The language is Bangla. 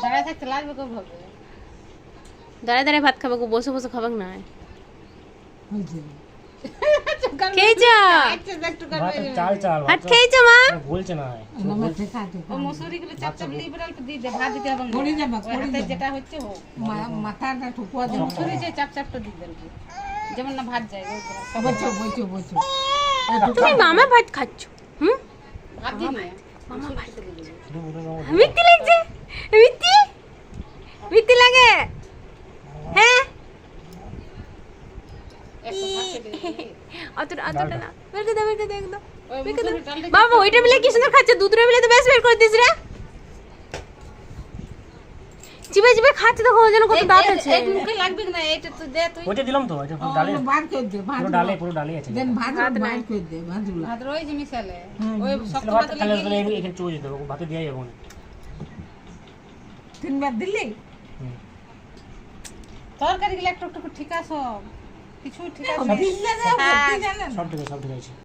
দাঁড়ায় থাকতে লাগবে খুব ভাবে। দাঁড়ায় দাঁড়ায় ভাত খাবে, বসে বসে খাবে না। খেয়েছো? চাল চাল ভাত খেয়েছো মা? বলছে না ও মসুরিগুলো চাপ চাপ লিবরাল দিয়ে দে, ভাত দিতে হবে না। ওই হাতে যেটা হচ্ছে হোক, মাথাটা ঠুকুয়া দে। মসুরি যে চাপ চাপটা দিয়ে দেন, যেমন না ভাত যায় ওই করে। বচো বচো বচো। তুমি মামা ভাত খাচ্ছ? ভাত দিই না মামা ভাত। মিথ্যে লাগছে? মিথ্যে মিথ্যে লাগে? হ্যাঁ একটু ভাত খেতে দিই। অতটা না, বের করে দাও, বের করে দাও একদম। ওই মসুরি ডালটা বাবা ওইটা মিলে কি সুন্দর খাচ্ছে, দুধটা মিলে তো বেশ বের করে দিস রে। চিবে চিবে খাচ্ছে, দেখো যেন কত দাঁত আছে। এক মুখে লাগবে না, এটা তো দে তুই। ওইটা দিলাম তো, এটা পুরো ডালে, ভাত করে দে, ভাত। পুরো ডালে আছে। দেন ভাত ভাত করে দে, ভাতগুলো। ভাত রয়েছে মিশালে, ওই শক্ত ভাত ভাত খালে লাগিয়ে এখানে চুয়ে যেতে হবে, ভাতে দেওয়াই যাবো না। তিনবার দিলি? তরকারি গুলো একটু একটু ঠিক আছে, কিছু ঠিক আছে। দিলে না, হ্যাঁ। জানেন। সব ঠিক আছে, সব ঠিক আছে।